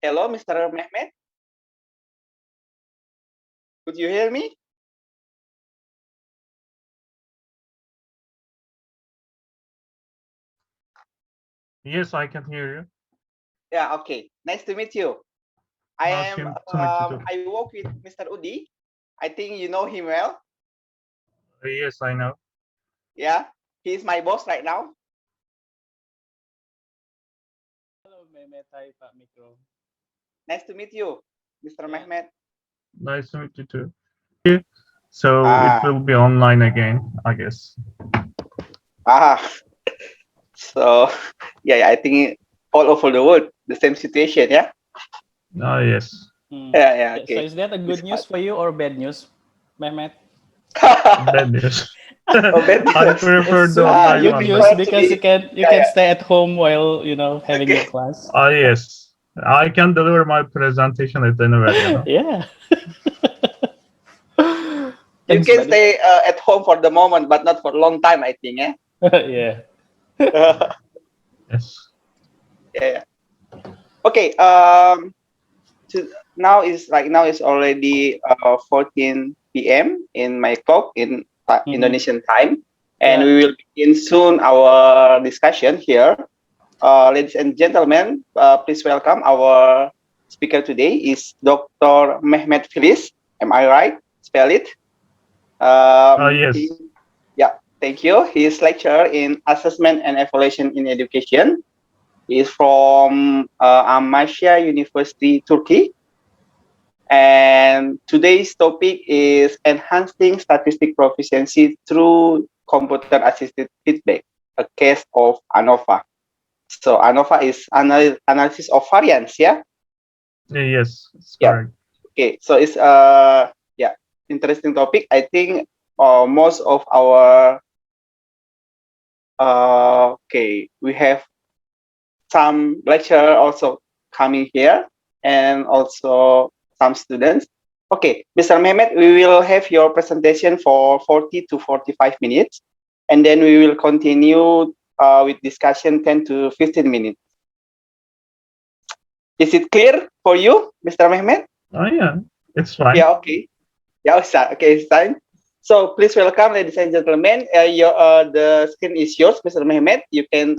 Hello, Mr. Mehmet. Could you hear me? Yes, I can hear you. Yeah, okay. Nice to meet you. Nice to meet you too. I work with Mr. Udi. I think you know him well. Yes, I know. Yeah, he's my boss right now. Hello, Mehmet. Hi, Pak Mikro. Nice to meet you, Mr. Yeah. Mehmet. Nice to meet you too. So it will be online again, I guess. So yeah, I think all over the world, the same situation, yeah? Yes. Yeah, So okay. is that a good news for you or bad news, Mehmet? Bad news. Oh, bad I news. prefer It's the super online good one, news but because you can stay at home while having your Okay. class. yes, I can deliver my presentation at anywhere. Yeah. You Thanks, can buddy. stay at home for the moment, but not for a long time, I think, yeah? Yeah. Yes. Yeah. Okay. Now is already 14 p.m. in my clock in Indonesian time, and Yeah. we will begin soon our discussion here. Ladies and gentlemen, please welcome our speaker today is Dr. Mehmet Fillzi. Am I right? Spell it. Yes. Yeah, thank you. He is lecturer in assessment and evaluation in education. He is from Amasya University, Turkey. And today's topic is enhancing statistic proficiency through computer-assisted feedback, a case of ANOVA. So ANOVA is analysis of variance, yeah? Yes, it's Yeah. correct. Okay, so it's yeah, interesting topic. I think most of our okay, we have some lecturer also coming here and also some students. Okay, Mr. Mehmet, we will have your presentation for 40 to 45 minutes, and then we will continue with discussion 10 to 15 minutes. Is it clear for you, Mr. Mehmet? Yeah, it's fine. Yeah, okay. Yeah, okay, it's time. So please welcome, ladies and gentlemen. The screen is yours, Mr. Mehmet. You can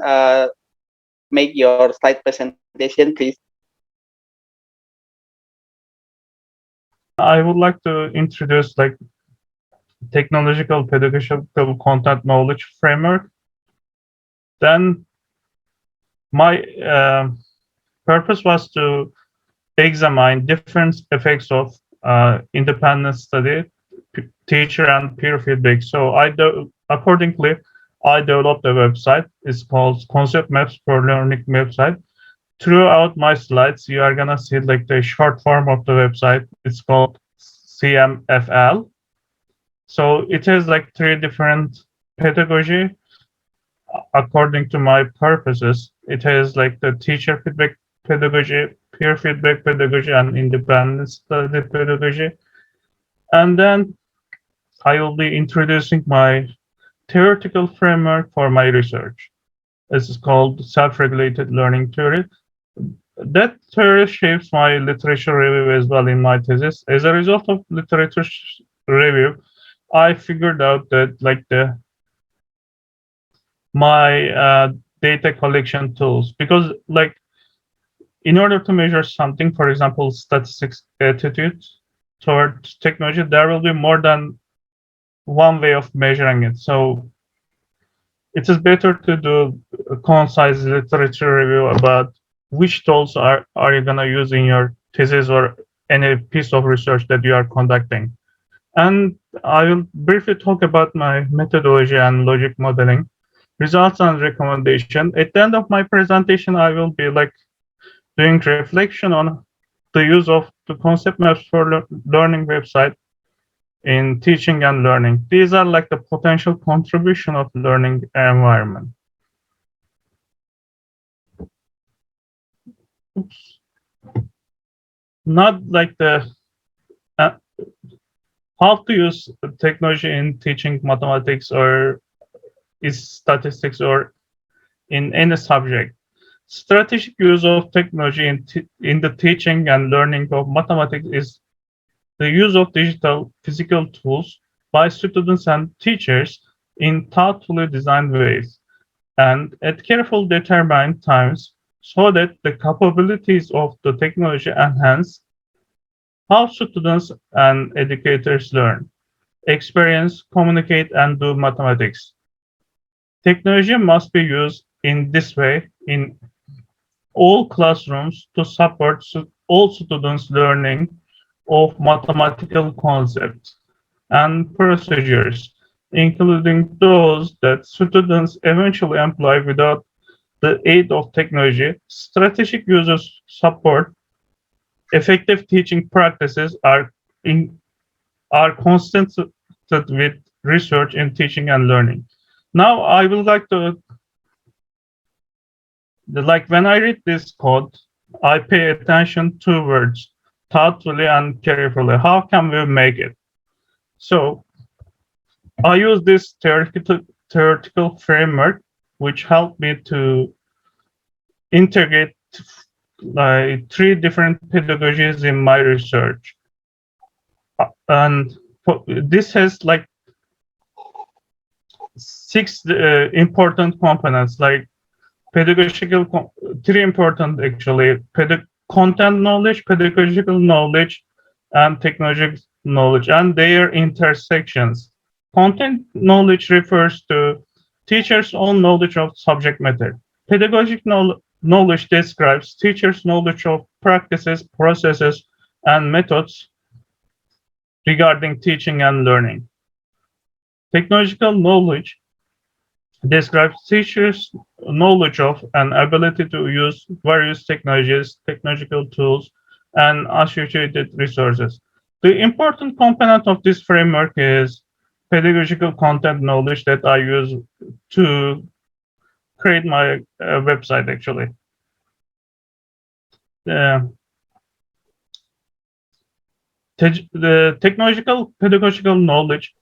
make your slide presentation, please. I would like to introduce technological pedagogical content knowledge framework. Then my purpose was to examine different effects of independent study, teacher and peer feedback. So accordingly, I developed a website. It's called Concept Maps for Learning website. Throughout my slides, you are gonna see the short form of the website. It's called CMFL. So it has three different pedagogy according to my purposes. It has the teacher feedback pedagogy, peer feedback pedagogy, and independent study pedagogy. And then I will be introducing my theoretical framework for my research. This is called self-regulated learning theory. That theory shapes my literature review as well in my thesis. As a result of literature review, I figured out that my data collection tools, because in order to measure something, for example, statistics attitude toward technology, there will be more than one way of measuring it. So it is better to do a concise literature review about which tools are you gonna use in your thesis or any piece of research that you are conducting. And I will briefly talk about my methodology and logic modeling, results and recommendation. At the end of my presentation, I will be doing reflection on the use of the concept maps for learning website in teaching and learning. These are the potential contribution of learning environment. Oops. Not uh, how to use technology in teaching mathematics or is statistics or in any subject. Strategic use of technology in the teaching and learning of mathematics is the use of digital physical tools by students and teachers in thoughtfully designed ways and at careful determined times so that the capabilities of the technology enhance how students and educators learn, experience, communicate, and do mathematics. Technology must be used in this way in all classrooms to support all students' learning of mathematical concepts and procedures, including those that students eventually employ without the aid of technology. Strategic users support effective teaching practices are constant with research in teaching and learning. Now, I would like to, like when I read this code, I pay attention to words thoughtfully and carefully. How can we make it? So I use this theoretical framework, which helped me to integrate three different pedagogies in my research. And this has like six important components, like pedagogical, three important actually, content knowledge, pedagogical knowledge, and technological knowledge, and their intersections. Content knowledge refers to teachers' own knowledge of subject matter. Pedagogic knowledge describes teachers' knowledge of practices, processes, and methods regarding teaching and learning. Technological knowledge describes teachers' knowledge of and ability to use various technologies, technological tools, and associated resources. The important component of this framework is pedagogical content knowledge that I use to create my website, actually. Uh, the technological pedagogical knowledge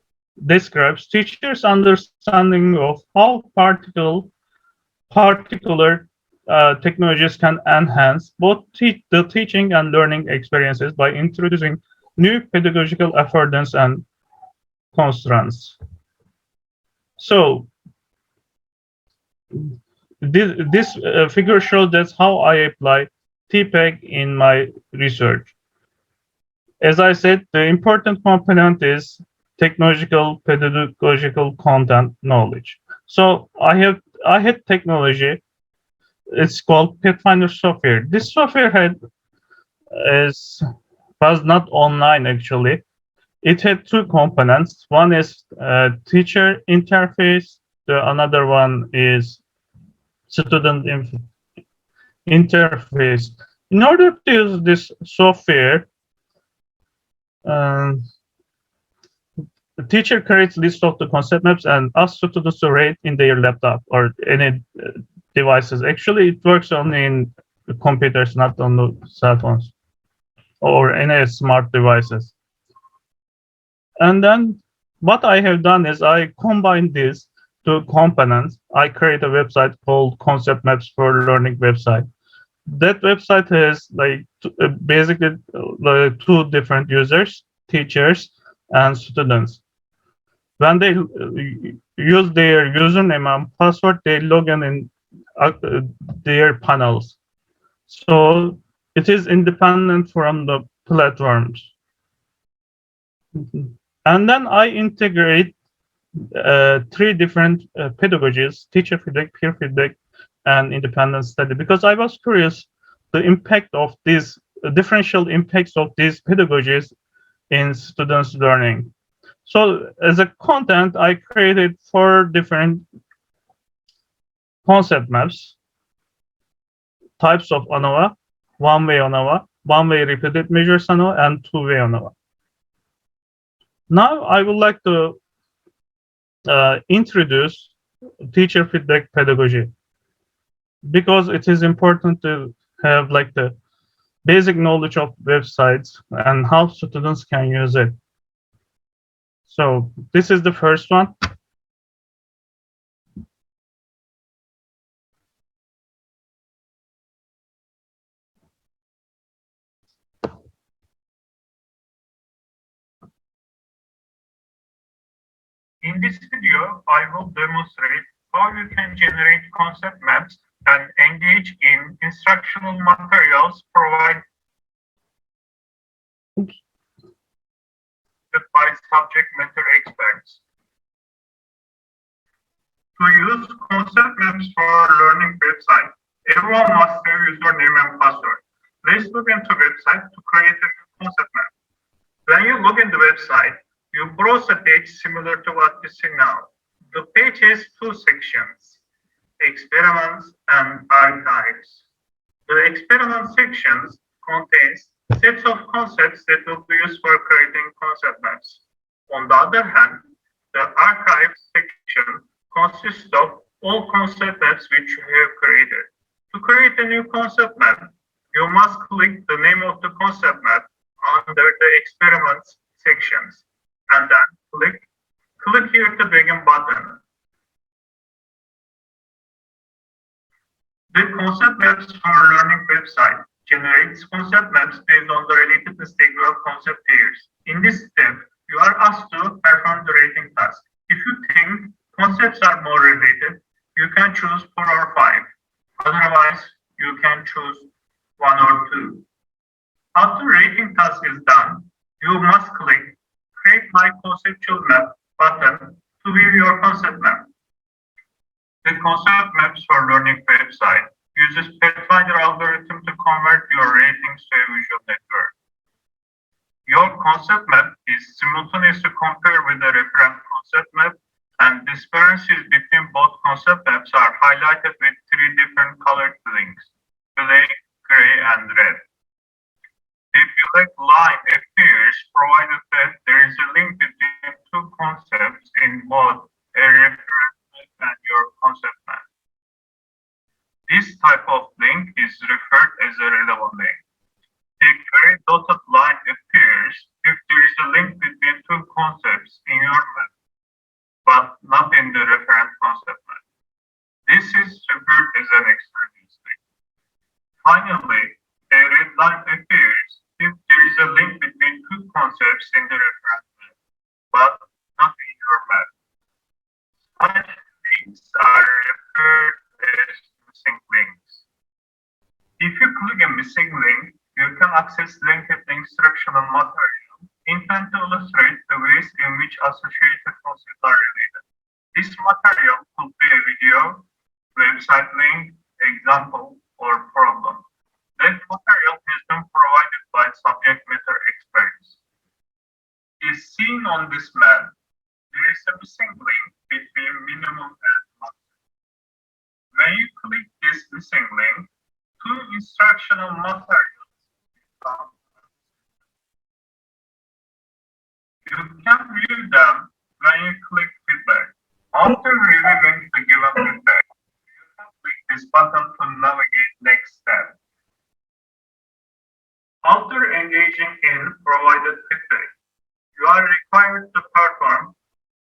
describes teachers' understanding of how particular technologies can enhance both the teaching and learning experiences by introducing new pedagogical affordance and constraints. So this figure shows that's how I apply TPEG in my research. As I said, the important component is technological pedagogical content knowledge. So I had technology. It's called Pathfinder software. This software is was not online actually. It had two components. One is teacher interface. The another one is student interface. In order to use this software, um, the teacher creates list of the concept maps and asks students to rate in their laptop or any devices. Actually, it works only in computers, not on the cell phones or any smart devices. And then what I have done is I combine these two components. I create a website called Concept Maps for Learning website. That website has like basically two different users, teachers and students. When they use their username and password, they log in uh, their panels. So it is independent from the platforms. And then I integrate three different pedagogies: teacher feedback, peer feedback, and independent study, because I was curious the impact of these differential impacts of these pedagogies in students' learning. So as a content, I created four different concept maps, types of ANOVA, one-way ANOVA, one-way repeated measures ANOVA, and two-way ANOVA. Now I would like to introduce teacher feedback pedagogy, because it is important to have like the basic knowledge of websites and how students can use it. So this is the first one. In this video, I will demonstrate how you can generate concept maps and engage in instructional materials provided by subject matter experts. To use concept maps for learning website, everyone must have username and password. Let's log into website to create a new concept map. When you log in the website, you browse a page similar to what you see now. The page has two sections, experiments and archives. The experiment sections contains sets of concepts that will be used for creating concept maps. On the other hand, the archive section consists of all concept maps which you have created. To create a new concept map, you must click the name of the concept map under the experiments sections and then click here to begin button. The concept maps for learning website generates concept maps based on the relatedness table of concept pairs. In this step, you are asked to perform the rating task. If you think concepts are more related, you can choose 4 or 5. Otherwise, you can choose 1 or 2. After rating task is done, you must click Create My Conceptual Map button to view your concept map. The concept maps for learning website uses Pathfinder algorithm to convert your ratings to a visual network. Your concept map is simultaneously compared with a reference concept map, and discrepancies between both concept maps are highlighted with 3 different colored links, black, gray, and red. A black line appears provided that there is a link between 2 concepts in both a reference map and your concept map. This type of link is referred as a relevant link. A gray dotted line appears if there is a link between 2 concepts in your map, but not in the reference concept map. This is referred as an extraneous link. Finally, a red line appears if there is a link between 2 concepts in the reference map, but not in your map. Such links are referred as missing links. If you click a missing link, you can access linked instructional material intended to illustrate the ways in which associated concepts are related. This material could be a video, website link, example, or problem. That material has been provided by subject matter experts. As seen on this map, there is a missing link between minimum and maximum. When you click this missing link, 2 instructional materials become. You can view them when you click feedback. After reviewing the given feedback, you can click this button to navigate next step. After engaging in provided feedback, you are required to perform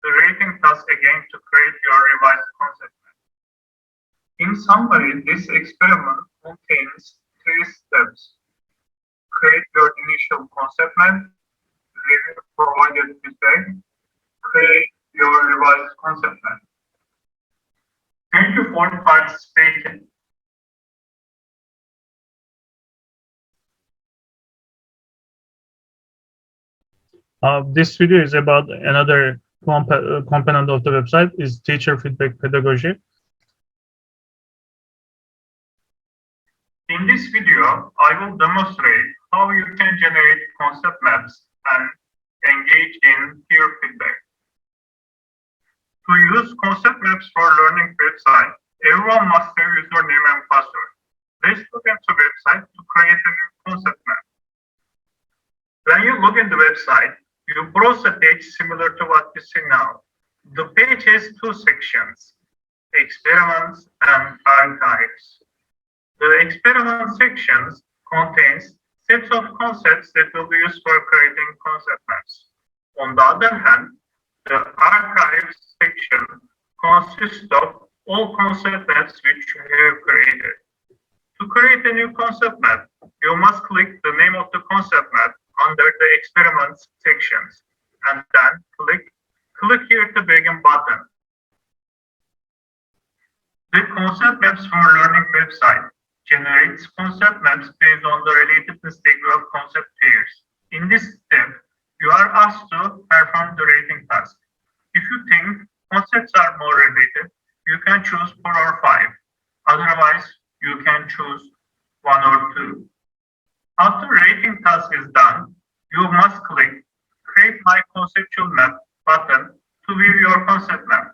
the rating task again to create your revised concept map. In summary, this experiment contains 3 steps. Create your initial concept map, review provided feedback, create your revised concept map. Thank you for participating. This video is about another component of the website is teacher feedback pedagogy. In this video, I will demonstrate how you can generate concept maps and engage in peer feedback. To use concept maps for learning website, everyone must have username and password. Let's look into the website to create a new concept map. When you log in the website, you browse a page similar to what you see now. The page has 2 sections, experiments and archives. The experiment sections contains sets of concepts that will be used for creating concept maps. On the other hand, the archives section consists of all concept maps which you have created. To create a new concept map, you must click the name of the concept map under the experiments sections and then click Click here to begin button. The concept maps for learning website generates concept maps based on the relatedness degree of concept pairs. In this step, you are asked to perform the rating task. If you think concepts are more related, you can choose 4 or 5. Otherwise, you can choose 1 or 2. After rating task is done, you must click Create My Conceptual Map button to view your concept map.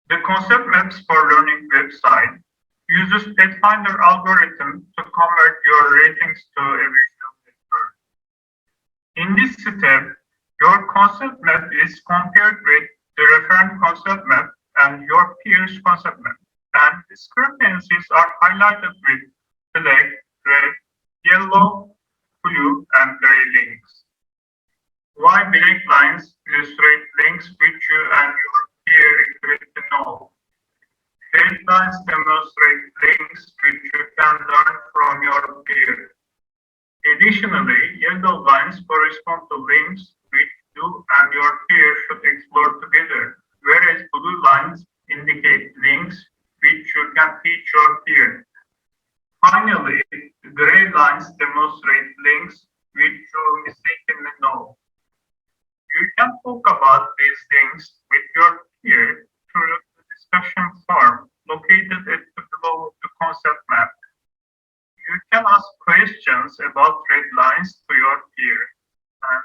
The concept maps for learning website uses Pathfinder algorithm to convert your ratings to a visual network. In this step, your concept map is compared with the referent concept map and your peer's concept map, and discrepancies are highlighted with black, red, yellow, blue, and gray links. Why black lines illustrate links which you and your peer agree to know. Red lines demonstrate links which you can learn from your peer. Additionally, yellow lines correspond to links which you and your peer should explore together, whereas blue lines indicate links which you can teach your peer. Finally, gray lines demonstrate links which you mistakenly know. You can talk about these things with your peer through the discussion form located at the below of the concept map. You can ask questions about red lines to your peer and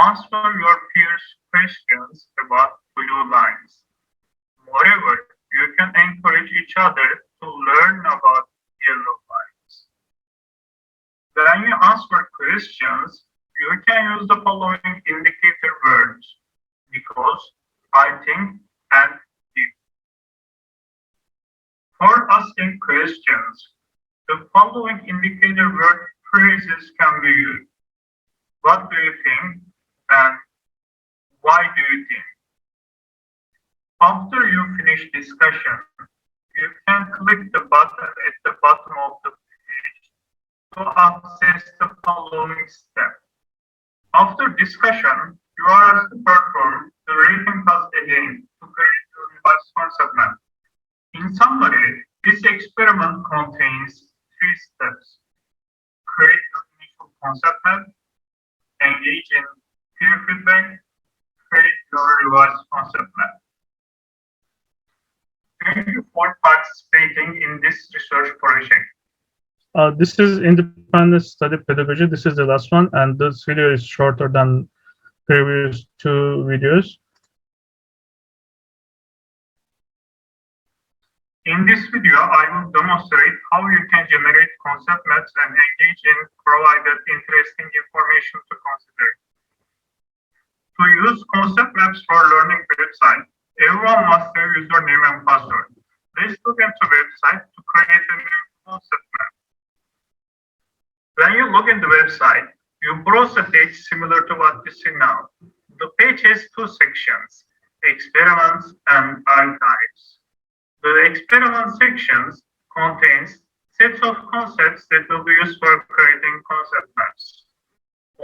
answer your peer's questions about blue lines. Moreover, you can encourage each other to learn about yellow lines. When you answer questions, you can use the following indicator words: because, I think, and if. For asking questions, the following indicator word phrases can be used. What do you think? And why do you think? After you finish discussion, you can click the button at the bottom of the page to access the following step. After discussion, you are asked to perform the rating task again to create a revised concept map. In summary, this experiment contains 3 steps: create your initial concept map, engage in peer feedback, create your revised concept map. Thank you for participating in this research project. This is independent study pedagogy. This is the last one, and this video is shorter than previous 2 videos. In this video, I will demonstrate how you can generate concept maps and engage in provided interesting information to consider. To use concept maps for learning website, everyone must have username and password. Let's look into website to create a new concept map. When you log in the website, you browse a page similar to what you see now. The page has 2 sections: experiments and archives. The experiment sections contains sets of concepts that will be used for creating concept maps.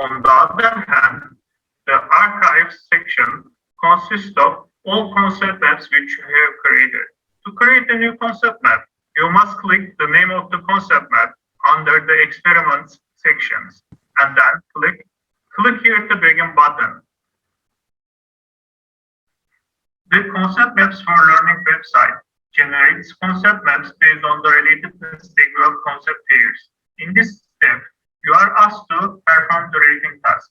On the other hand, the archives section consists of all concept maps which you have created. To create a new concept map, you must click the name of the concept map under the experiments sections and then click here to begin button. The concept maps for learning website generates concept maps based on the relatedness degree of concept pairs. In this step, you are asked to perform the rating task.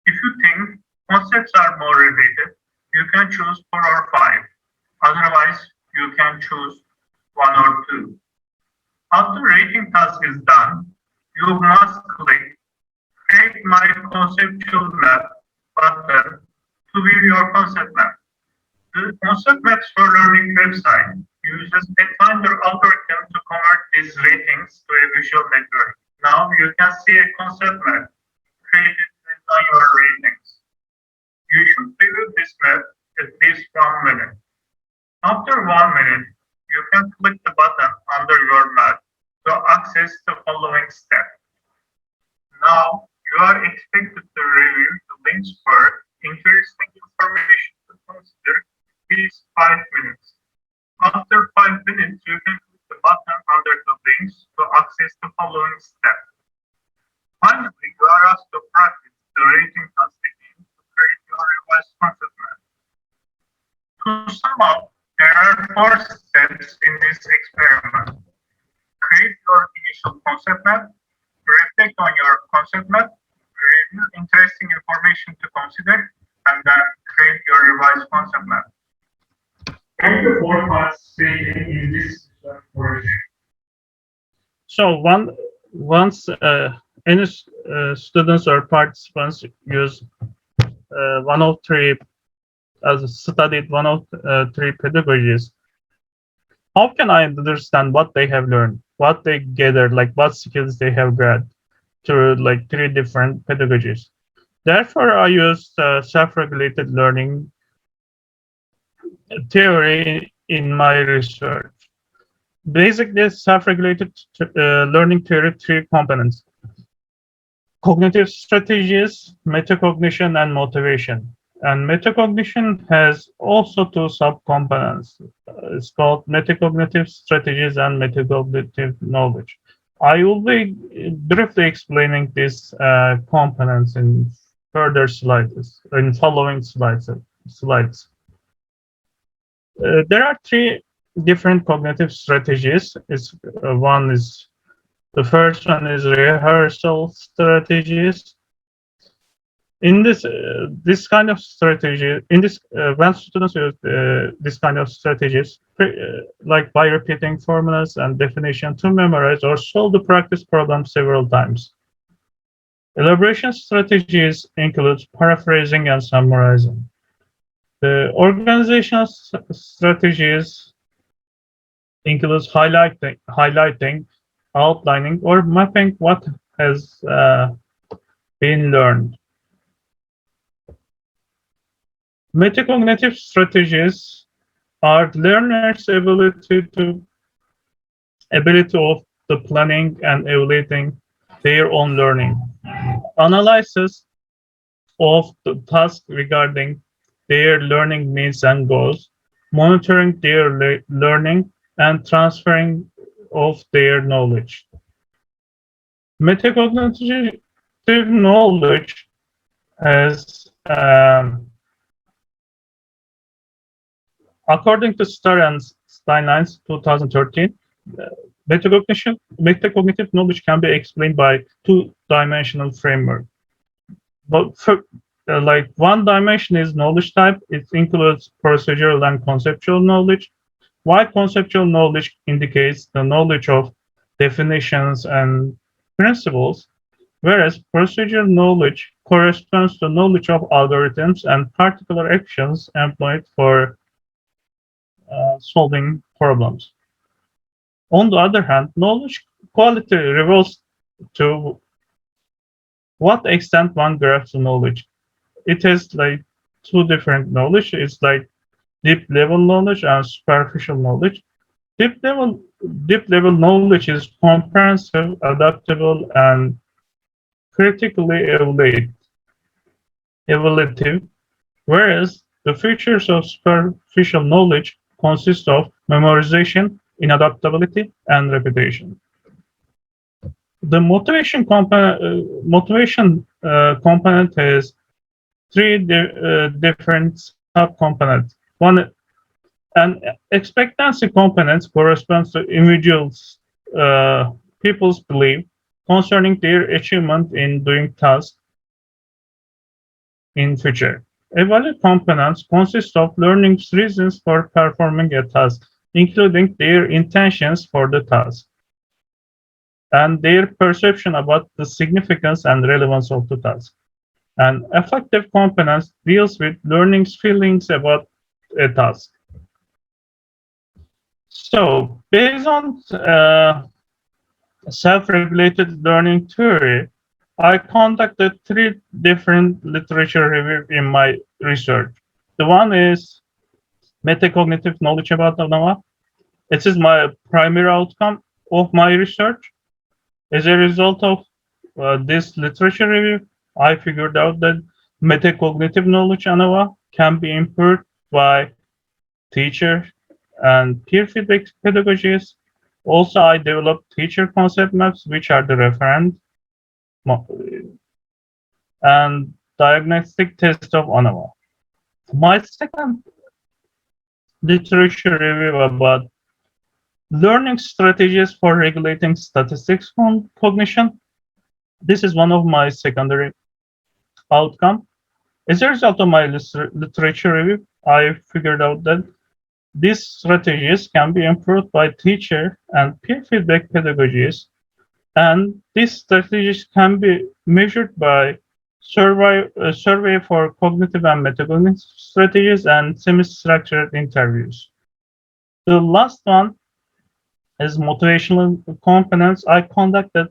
If you think concepts are more related, you can choose 4 or 5. Otherwise, you can choose 1 or 2. After rating task is done, you must click Create My Conceptual Map button to view your concept map. The concept maps for learning website uses Pathfinder algorithm to convert these ratings to a visual network. Now you can see a concept map created based on your ratings. You should review this map at least 1 minute. After 1 minute, you can click the button under your map to access the following step. Now, you are expected to review the links for interesting information to consider is 5 minutes. After 5 minutes, you can click the button under the links to access the following steps. Finally, you are asked to practice the rating task again to create your revised concept map. To sum up, there are 4 steps in this experiment. Create your initial concept map, reflect on your concept map, review interesting information to consider, and then create your revised concept map. Thank you for participating in this project. So once any students or participants use one of three, as studied one of three pedagogies, how can I understand what they have learned, what they gathered, like what skills they have got through like 3 different pedagogies? Therefore, I used self-regulated learning theory in my research. Basically, self-regulated learning theory, 3 components: cognitive strategies, metacognition, and motivation. And metacognition has also 2 subcomponents. It's called metacognitive strategies and metacognitive knowledge. I will be briefly explaining these components in further slides, in following slides. There are 3 different cognitive strategies. The first one is rehearsal strategies. In this kind of strategy, when students use this kind of strategies, like by repeating formulas and definition to memorize or solve the practice problem several times. Elaboration strategies include paraphrasing and summarizing. The organizational strategies includes highlighting, outlining, or mapping what has been learned. Metacognitive strategies are learners' ability of the planning and evaluating their own learning, analysis of the task regarding their learning needs and goals, monitoring their learning, and transferring of their knowledge. Metacognitive knowledge has, according to Starr and Steinlein, 2013, metacognitive knowledge can be explained by 2-dimensional framework. But like one dimension is knowledge type. It includes procedural and conceptual knowledge, while conceptual knowledge indicates the knowledge of definitions and principles, whereas procedural knowledge corresponds to knowledge of algorithms and particular actions employed for solving problems. On the other hand, knowledge quality reveals to what extent one grasps knowledge. It has like 2 different knowledge. It's like deep level knowledge and superficial knowledge. Deep level knowledge is comprehensive, adaptable, and critically evaluative, whereas the features of superficial knowledge consist of memorization, inadaptability, and repetition. The motivation component has 3 different subcomponents. An expectancy component corresponds to individuals' people's belief concerning their achievement in doing tasks in future. Evaluate components consist of learning's reasons for performing a task, including their intentions for the task and their perception about the significance and relevance of the task. And affective components deals with learning's feelings about a task. So, based on self-regulated learning theory, I conducted 3 different literature reviews in my research. The one is metacognitive knowledge about ANOVA. It is my primary outcome of my research. As a result of this literature review, I figured out that metacognitive knowledge ANOVA can be improved by teacher and peer feedback pedagogies. Also, I developed teacher concept maps, which are the reference and diagnostic test of ANOVA. My second literature review about learning strategies for regulating statistics cognition. This is one of my secondary outcome. As a result of my literature review, I figured out that these strategies can be improved by teacher and peer feedback pedagogies, and these strategies can be measured by survey for cognitive and metacognitive strategies and semi-structured interviews. The last one is motivational components. I conducted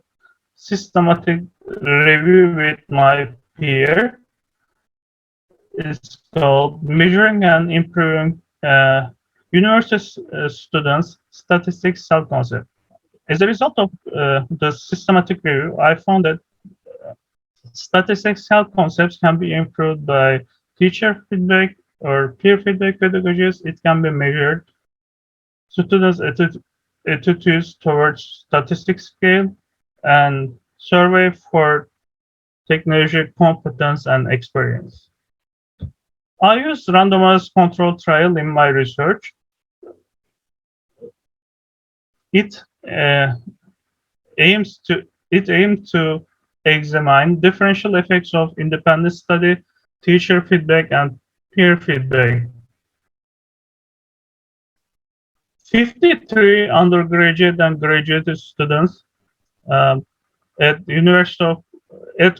systematic review with my peer. It's called Measuring and Improving University Students' Statistics Self-Concept. As a result of the systematic review, I found that statistics self-concepts can be improved by teacher feedback or peer feedback pedagogies. It can be measured. Students' attitudes towards statistics scale and survey for technology competence and experience. I used randomized control trial in my research. It aims to examine differential effects of independent study, teacher feedback, and peer feedback. 53 undergraduate and graduate students um, at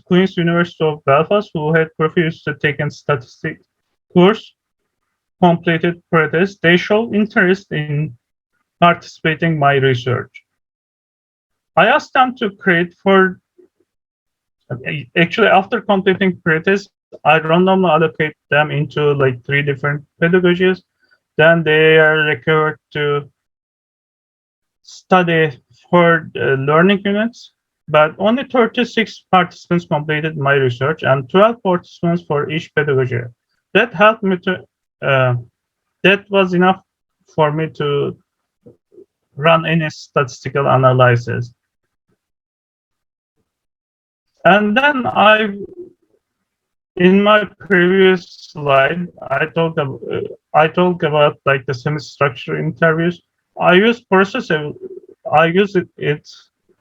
Queen's University of Belfast who had previously taken statistics course completed pretest. They showed interest in participating in my research. I asked them to create actually after completing pretest, I randomly allocate them into like 3 different pedagogies. Then they are required to study for learning units, but only 36 participants completed my research and 12 participants for each pedagogy. That helped me to, that was enough for me to run any statistical analysis. And then in my previous slide, I talked about like the semi-structured interviews. I use it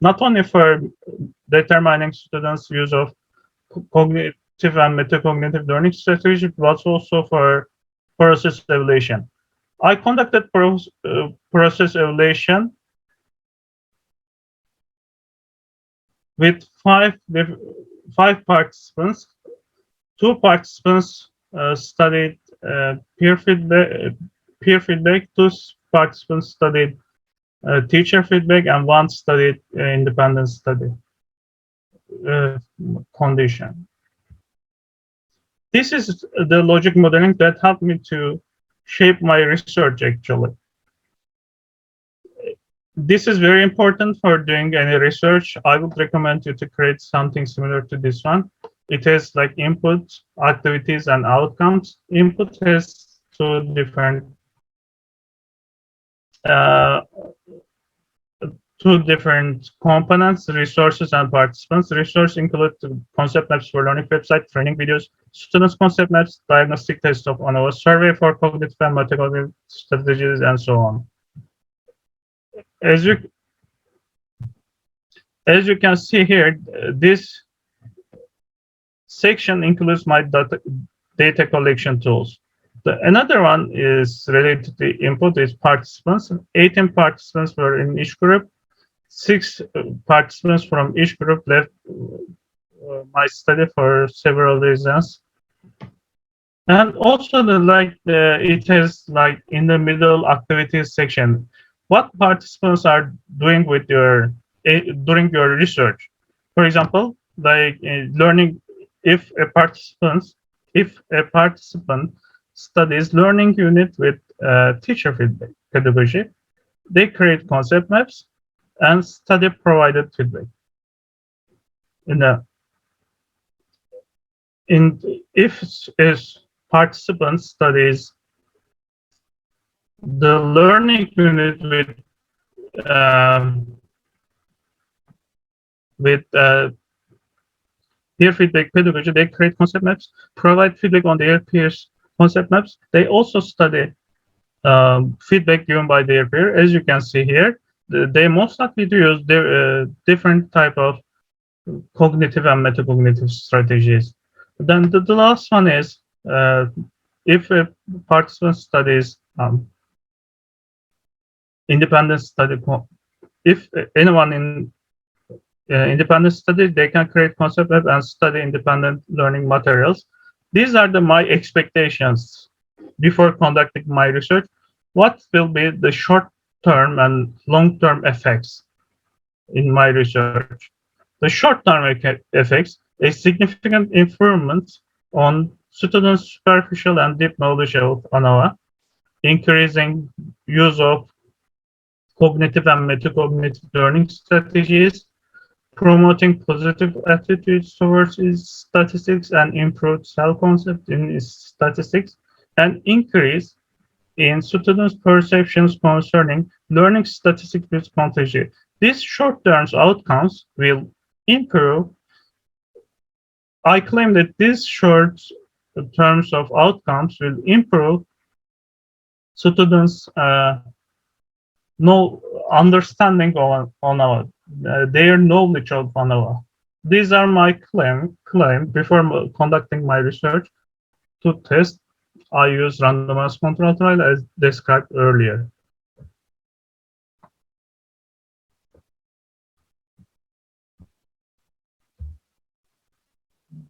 not only for determining students' use of cognitive and metacognitive learning strategies, but also for process evaluation. I conducted process evaluation with five participants. 2 participants studied peer feedback. 2 participants studied teacher feedback, and 1 studied independent study condition. This is the logic modeling that helped me to shape my research actually. This is very important for doing any research. I would recommend you to create something similar to this one. It has like input, activities, and outcomes. Input has 2 different components: resources and participants. Resources include concept maps for learning website, training videos, students' concept maps, diagnostic tests of ANOVA, survey for cognitive and metacognitive strategies, and so on. As you can see here, this section includes my data collection tools. Another one is related to input is participants. 18 participants were in each group. 6 participants from each group left my study for several reasons. And also it has like in the middle activities section, what participants are doing with during your research. For example, like learning, if a participant studies learning unit with teacher feedback pedagogy, they create concept maps and study provided feedback. If participant studies the learning unit with peer feedback pedagogy. They create concept maps, provide feedback on their peers' concept maps. They also study feedback given by their peer. As you can see here, they most likely do use their different type of cognitive and metacognitive strategies. Then the last one is if a participant studies independent study, if anyone in independent study, they can create concept map and study independent learning materials. These are my expectations before conducting my research. What will be the short-term and long-term effects in my research? The short-term effects, a significant improvement on students' superficial and deep knowledge of ANOVA, increasing use of cognitive and metacognitive learning strategies, promoting positive attitudes towards statistics and improved self-concept in statistics, and increase in students' perceptions concerning learning statistics with Contagy. These short-term outcomes will improve. I claim that these short terms of outcomes will improve students' understanding on our their knowledge of ANOVA. These are my claim before conducting my research. To test, I use randomized control trial as described earlier.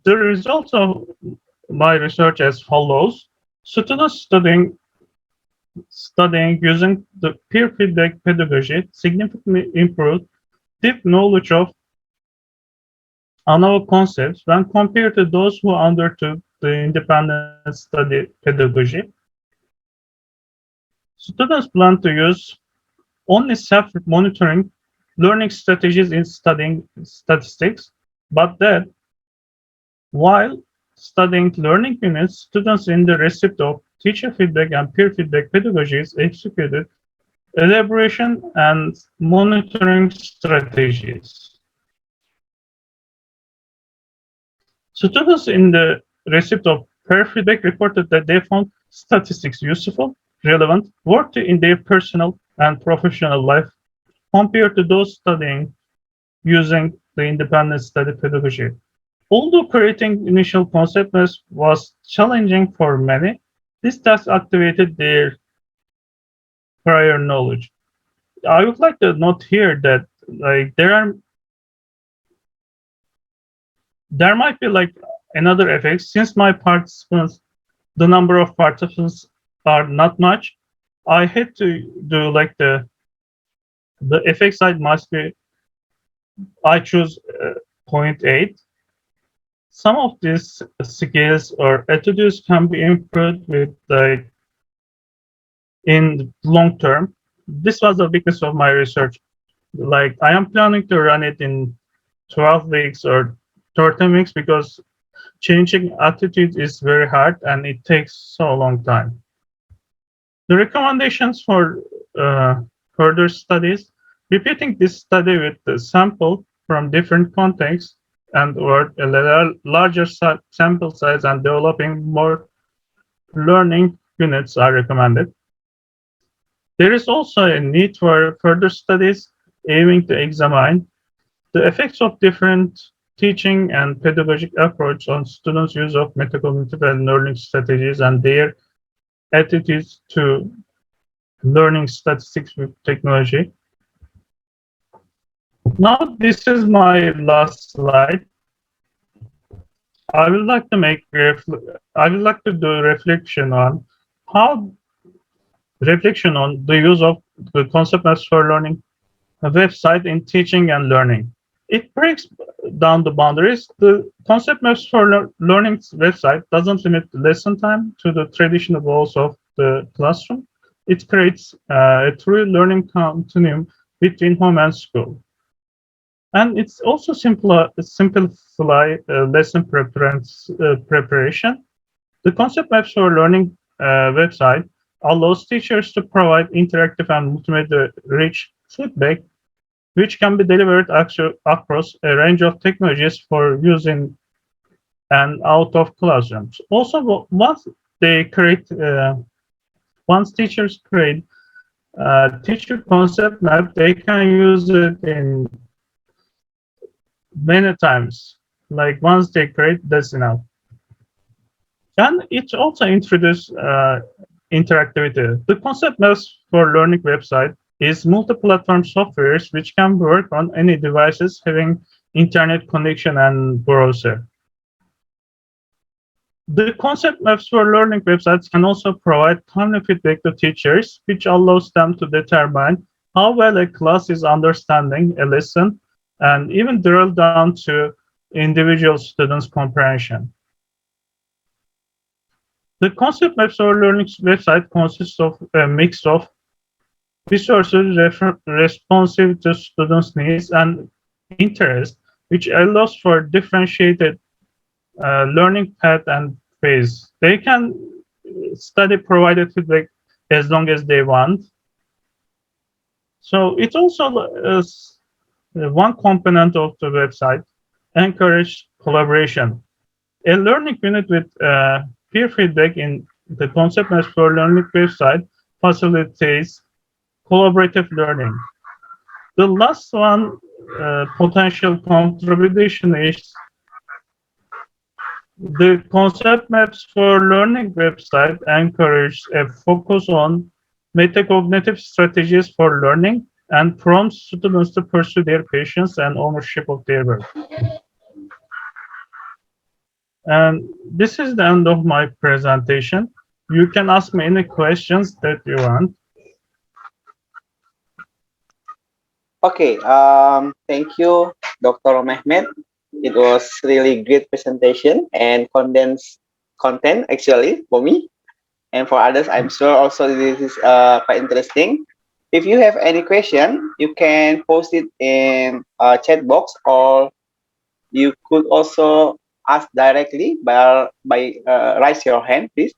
The results of my research as follows. Students studying using the peer feedback pedagogy significantly improved deep knowledge of ANOVA concepts when compared to those who undertook the independent study pedagogy. Students plan to use only self-monitoring learning strategies in studying statistics, but that while studying learning units, students in the receipt of teacher feedback and peer feedback pedagogies executed elaboration and monitoring strategies. Students in the receipt of peer feedback reported that they found statistics useful, relevant, worthy in their personal and professional life compared to those studying using the independent study pedagogy. Although creating initial concept maps was challenging for many, this task activated their prior knowledge. I would like to note here that there might be another effect since the number of participants are not much. I had to do the effect side must be I choose 0.8. Some of these skills or attitudes can be improved with in long term. This was the weakness of my research. I am planning to run it in 12 weeks or 13 weeks because changing attitude is very hard and it takes so long time. The recommendations for further studies, repeating this study with the sample from different contexts and or a larger sample size and developing more learning units are recommended. There is also a need for further studies aiming to examine the effects of different teaching and pedagogic approach on students' use of metacognitive and learning strategies and their attitudes to learning statistics with technology. Now, this is my last slide. I would like to do a reflection on the use of the concept maps for learning a website in teaching and learning. It breaks down the boundaries. The concept maps for learning website doesn't limit the lesson time to the traditional goals of the classroom. It creates a true learning continuum between home and school. And it's also simplify lesson preparation. The Concept Maps for Learning website allows teachers to provide interactive and multimedia-rich feedback, which can be delivered across a range of technologies for use in and out of classrooms. Also, once teachers create teacher concept map, they can use it in many times. Like once they create, that's enough. And it also introduces interactivity. The Concept Maps for Learning website is multi-platform softwares which can work on any devices having internet connection and browser. The Concept Maps for Learning websites can also provide timely feedback to teachers, which allows them to determine how well a class is understanding a lesson and even drill down to individual students' comprehension. The Concept Maps for Learning website consists of a mix of resources responsive to students' needs and interests, which allows for differentiated learning path and phase. They can study provided feedback as long as they want. So it also is one component of the website encourage collaboration. A learning unit with peer feedback in the Concept Maps for Learning website facilitates collaborative learning. The last one potential contribution is the Concept Maps for Learning website encourages a focus on metacognitive strategies for learning and prompts students to pursue their passions and ownership of their work. And this is the end of my presentation. You can ask me any questions that you want. Okay, thank you, Dr. Mehmet. It was really great presentation and condensed content actually for me. And for others, I'm sure also this is quite interesting. If you have any question, you can post it in a chat box, or you could also ask directly by raise your hand, please.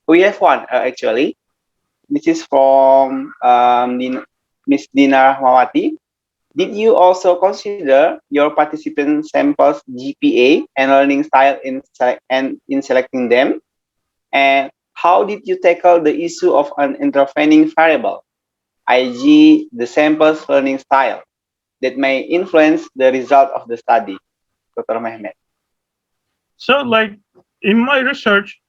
We have one actually. This is from Miss Dina Mawati. Did you also consider your participant samples GPA and learning style in selecting them? And how did you tackle the issue of an intervening variable, i.e., the sample's learning style, that may influence the result of the study, Dr. Mehmet? So, like in my research,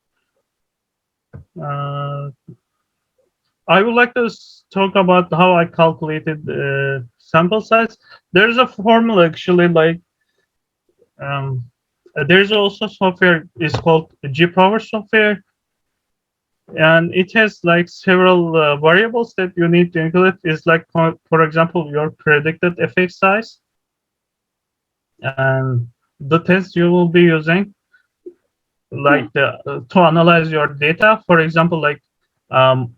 I would like to talk about how I calculated sample size. There's a formula actually, like there's also software is called G-Power software, and it has like several variables that you need to include. Is like, for example, your predicted effect size and the test you will be using, like to analyze your data. For example, like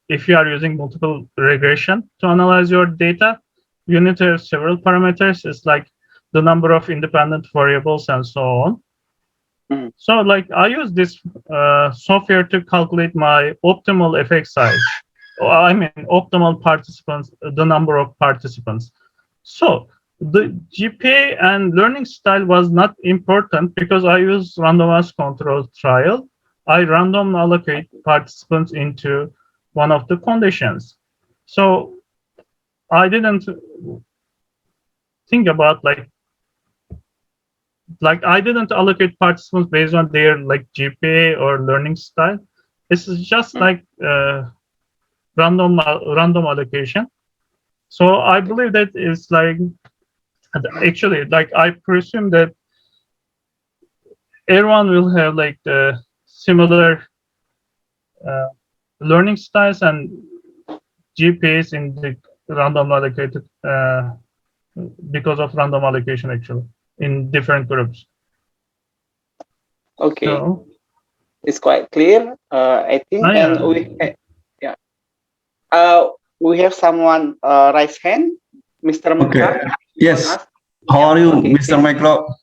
if you are using multiple regression to analyze your data, you need to have several parameters. It's like the number of independent variables and so on. So like I use this software to calculate my optimal effect size. I mean, optimal participants, the number of participants. So the GPA and learning style was not important because I use randomized control trial. I randomly allocate participants into one of the conditions. So I didn't think about like I didn't allocate participants based on their like GPA or learning style. This is just like random allocation. So I believe that it's like actually like I presume that everyone will have like the similar learning styles and GPAs in the random allocated because of random allocation actually in different groups. Okay, so, it's quite clear. I think, and we have someone raise hand, Mr. Mekro. Okay. Yes. How are you, Mr. Mekro?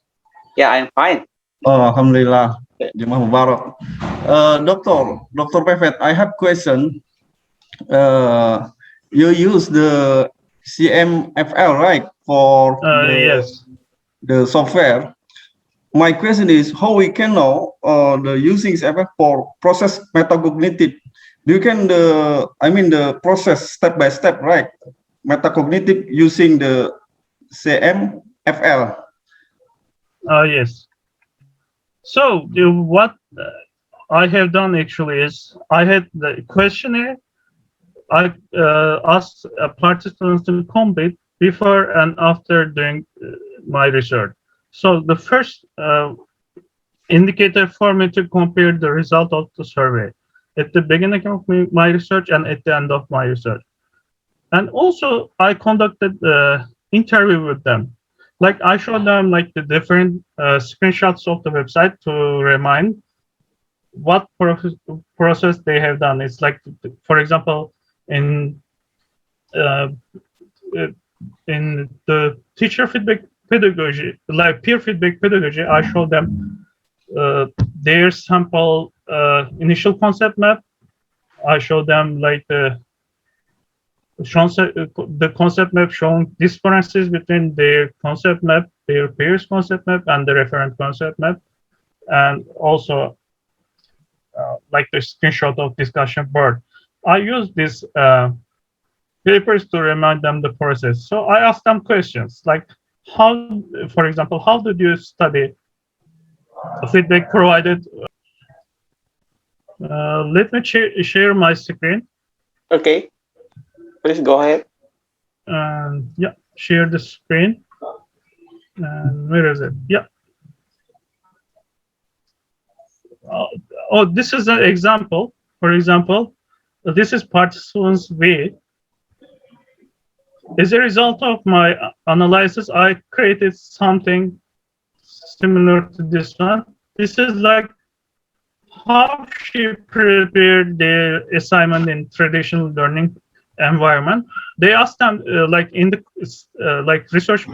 Yeah, I'm fine. Oh, Alhamdulillah. Jumat Mubarak. Dr. Mehmet, I have question. You use the CMFL, right, for Yes. the software. My question is how we can know the using CMFL for process metacognitive. You can the process step by step, right? Metacognitive using the CMFL. Yes. So what I have done actually is I had the questionnaire. I asked participants to complete before and after doing my research. So the first indicator for me to compare the result of the survey at the beginning of my research and at the end of my research. And also I conducted interview with them. Like I showed them like the different screenshots of the website to remind what process they have done. It's like, for example, in uh, in the teacher feedback pedagogy, like peer feedback pedagogy, I showed them their sample initial concept map. I showed them like the concept map showing differences between their concept map, their peers concept map, and the referent concept map, and also like the screenshot of discussion board. I use these papers to remind them the process. So I asked them questions like, how, for example, how did you study feedback provided? Let me share my screen. Okay, please go ahead. And yeah, share the screen. And where is it? Yeah. Oh, this is an example. For example, this is participants way. As a result of my analysis, I created something similar to this one. This is like how she prepared their assignment in traditional learning environment. They asked them like in the like research,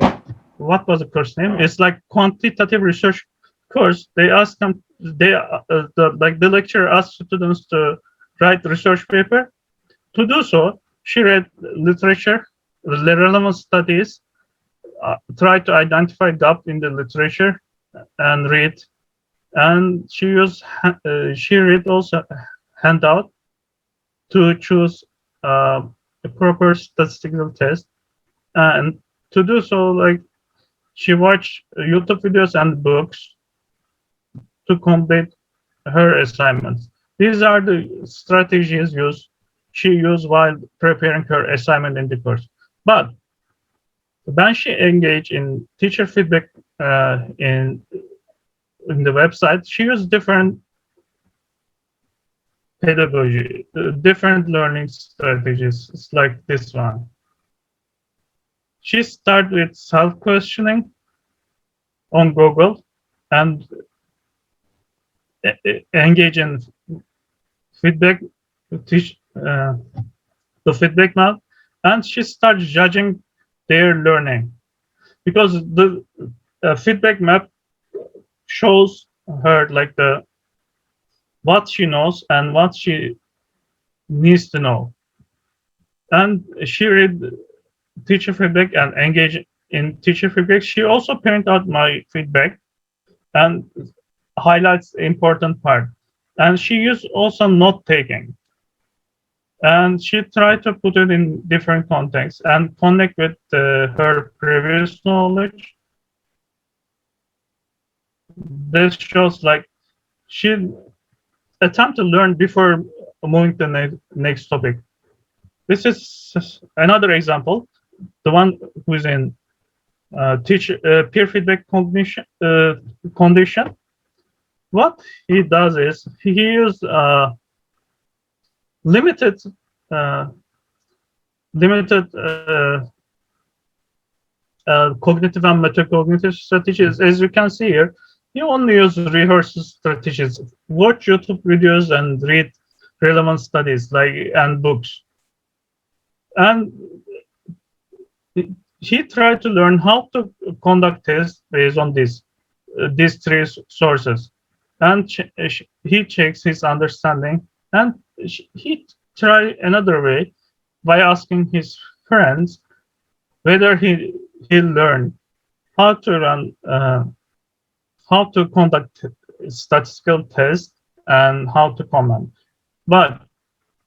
what was the course name? It's like quantitative research course. They asked them, the lecturer asked students to write research paper. To do so, she read literature, the relevant studies, tried to identify gap in the literature, and read. And she read also handout to choose a proper statistical test. And to do so, like she watched YouTube videos and books to complete her assignments. These are the strategies she used while preparing her assignment in the course. But when she engaged in teacher feedback in the website, she used different pedagogy, different learning strategies. It's like this one. She started with self-questioning on Google and engage in feedback, teach the feedback map, and she starts judging their learning because the feedback map shows her like the what she knows and what she needs to know. And she read teacher feedback and engage in teacher feedback. She also print out my feedback and highlights the important part. And she used also note taking. And she tried to put it in different contexts and connect with her previous knowledge. This shows like she attempt to learn before moving to the next topic. This is another example, the one who's in peer feedback condition. What he does is he uses limited cognitive and metacognitive strategies. As you can see here, you only use rehearsal strategies, watch YouTube videos and read relevant studies and books. And he tried to learn how to conduct tests based on these three sources. and he checks his understanding, and he try another way by asking his friends whether he learned how to run how to conduct statistical tests and how to comment. But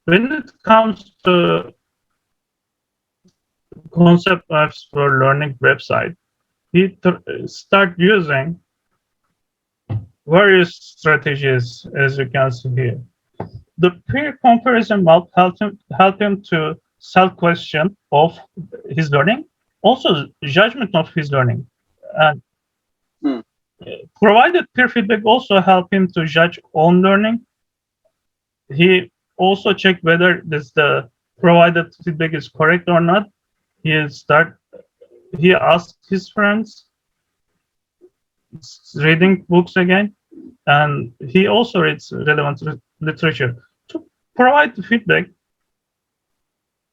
when it comes to concept maps for learning website, he start using various strategies, as you can see here. The peer comparison map help him to self-question of his learning, also judgment of his learning. And provided peer feedback also help him to judge own learning. He also check whether the provided feedback is correct or not. He asks his friends, reading books again, and he also reads relevant literature. To provide feedback,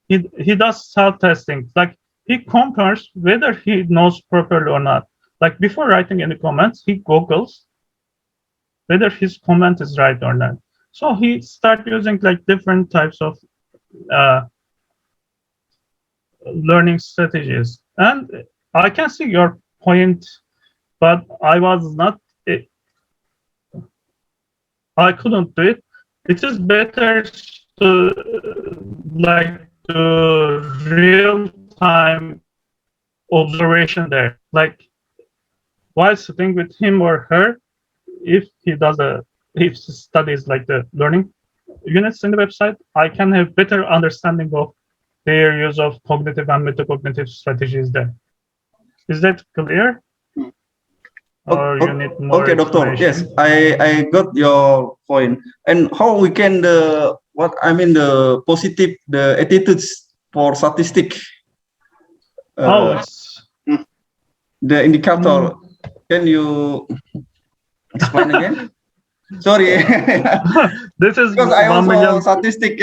he does self-testing. Like he compares whether he knows properly or not. Like before writing any comments, he Googles whether his comment is right or not. So he start using like different types of learning strategies. And I can see your point, but I couldn't do it. It is better to like do real-time observation there. Like while sitting with him or her, if he studies like the learning units in the website, I can have better understanding of their use of cognitive and metacognitive strategies there. Is that clear? Or you need more okay, doctor. Yes, I got your point. And how we can the positive the attitudes for statistic. The indicator. Can you explain again? Sorry. This is because I also statistic.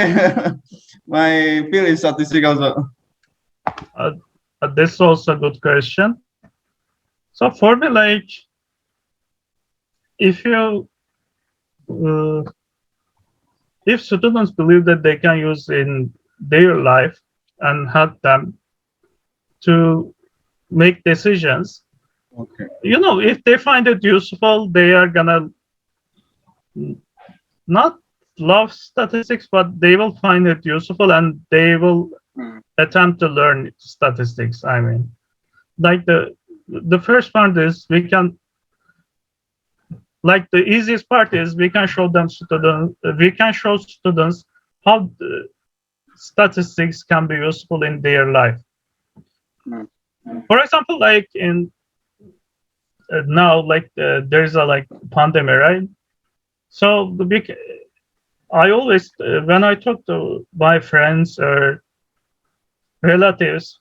My field is statistic also. This is also a good question. So for me, like, if students believe that they can use in their life and help them to make decisions, okay. If they find it useful, they are gonna not love statistics, but they will find it useful and they will attempt to learn statistics. I mean, like the first part is we can, like the easiest part is we can show students how statistics can be useful in their life. For example, like in now, like there's a like pandemic, right? So I always when I talk to my friends or relatives,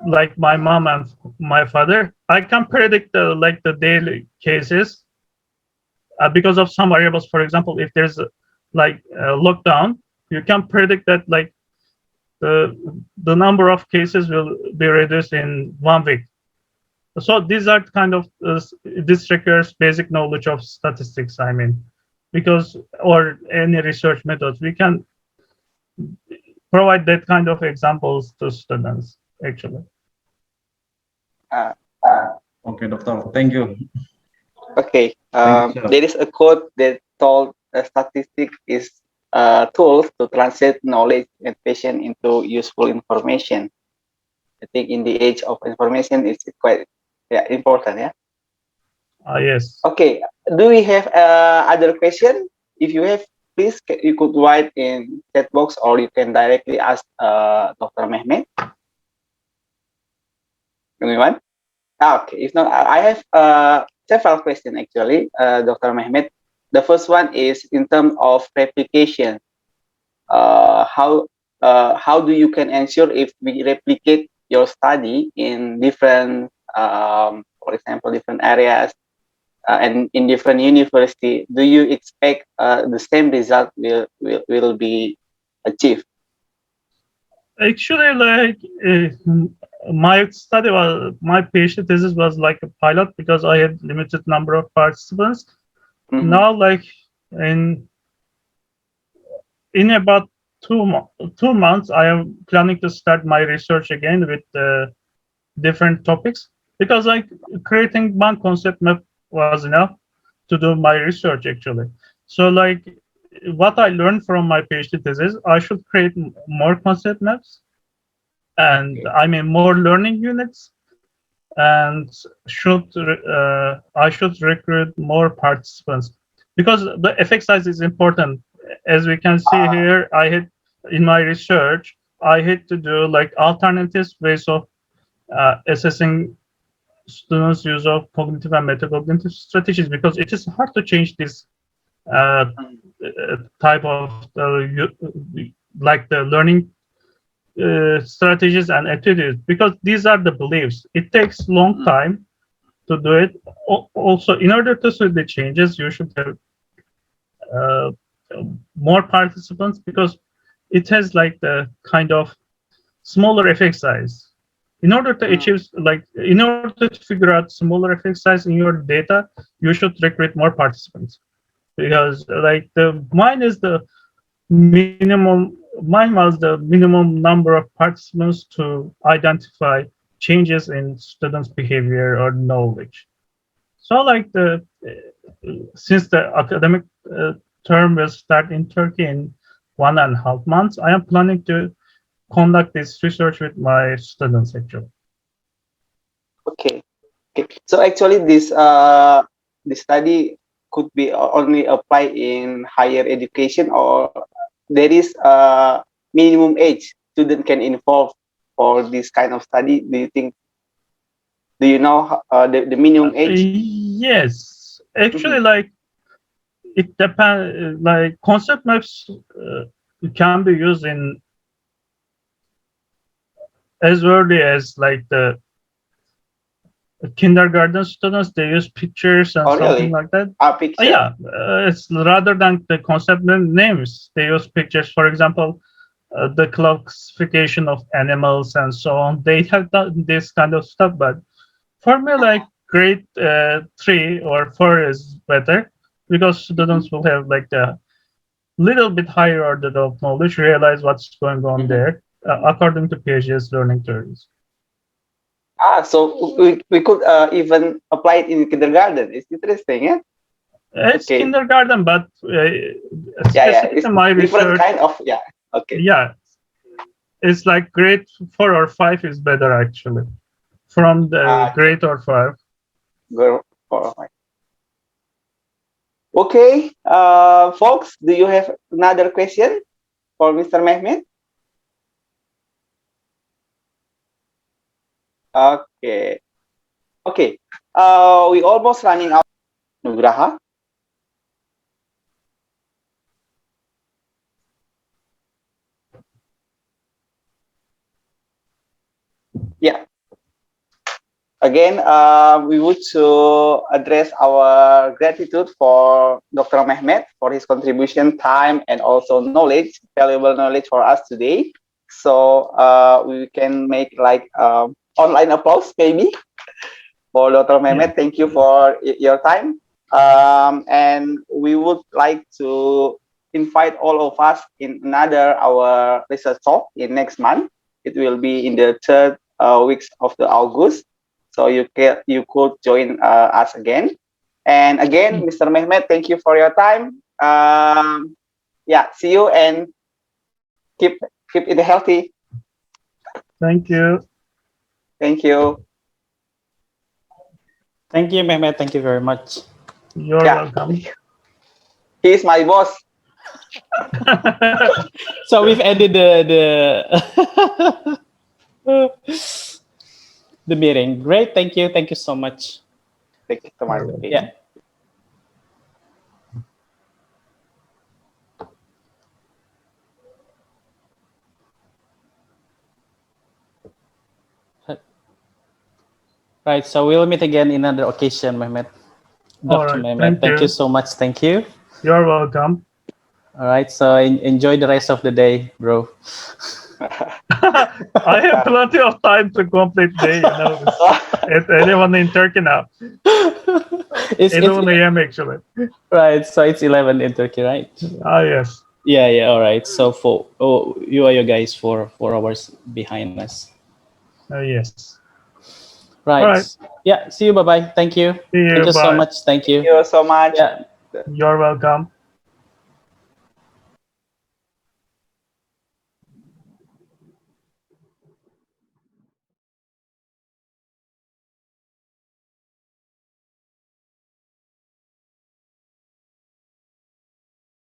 like my mom and my father, I can predict the daily cases because of some variables. For example, if there's like a lockdown, you can predict that like the number of cases will be reduced in 1 week. So these are kind of this requires basic knowledge of statistics. I mean, because or any research methods, we can provide that kind of examples to students actually. Okay, doctor. Thank you. Okay. There is a quote that told statistics is tools to translate knowledge and passion into useful information. I think in the age of information, it's quite important. Yeah. Yes. Okay. Do we have other question? If you have, please you could write in chat box or you can directly ask Dr. Mehmet. Anyone? Okay. If not, I have several questions actually, Dr. Mehmet. The first one is in terms of replication. How do you can ensure if we replicate your study in different, for example, different areas and in different university? Do you expect the same result will be achieved? Actually, like my PhD thesis was like a pilot because I had limited number of participants. Now, like in about 2 months, I am planning to start my research again with different topics, because like creating one concept map was enough to do my research actually. So like what I learned from my PhD thesis, I should create more concept maps, and I mean more learning units, and I should recruit more participants, because the effect size is important. As we can see here, I had in my research, I had to do like alternative ways of assessing students' use of cognitive and metacognitive strategies, because it is hard to change this uh, type of like the learning strategies and activities, because these are the beliefs. It takes long time to do it. Also, in order to see the changes, you should have uh, more participants, because it has like the kind of smaller effect size. In order to achieve, like, in order to figure out smaller effect size in your data, you should recruit more participants, because like mine was the minimum number of participants to identify changes in students' behavior or knowledge. So like since the academic term will start in Turkey in 1.5 months, I am planning to conduct this research with my students actually. Okay. Okay. So actually, this study could be only applied in higher education, or there is a minimum age student can involve for this kind of study. Do you think? Do you know the minimum age? Yes, actually, like it depends. Like concept maps can be used in as early as like the kindergarten students. They use pictures and something like that. Picture. Yeah, it's rather than the concept names. They use pictures. For example, the classification of animals and so on. They have done this kind of stuff, but for me, like grade 3 or 4 is better, because students will have like the little bit higher order of knowledge, realize what's going on there, according to Piaget's learning theories. So we could even apply it in kindergarten. It's interesting, yeah. It's kindergarten, but It's my different research, kind of Okay. Yeah, it's like grade 4 or 5 is better actually, from the grade or 5. Grade 4 or 5. Okay, folks, do you have another question for Mr. Mehmet? Okay. Okay. We almost running out. Nugraha. Yeah. Again, we would to address our gratitude for Dr. Mehmet for his contribution, time, and also knowledge, valuable knowledge for us today. So we can make like online applause maybe for Dr. Mehmet. Yeah. Thank you for your time. And we would like to invite all of us in another our research talk in next month. It will be in the third weeks of the August. So you could join us again. And again, Mr. Mehmet, thank you for your time. Yeah, see you and keep it healthy. Thank you. Thank you. Thank you, Mehmet. Thank you very much. You're welcome. He's my boss. So we've ended the meeting. Great. Thank you. Thank you so much. Thank you so much. Yeah. Right. So we'll meet again in another occasion, Mehmet. Dr. Mehmet, thank you so much. Thank you. You're welcome. All right. So enjoy the rest of the day, bro. I have plenty of time to complete day. It's anyone in Turkey now. It's Anyone AM actually. right. So it's 11 in Turkey, right? Yes. Yeah, yeah. All right. So you are you guys 4 hours behind us. Yes. Right. All right. Yeah. See you. Bye bye. Thank you. See you. Thank you so Bye. much. Thank you. Thank you so much. Yeah. You're welcome.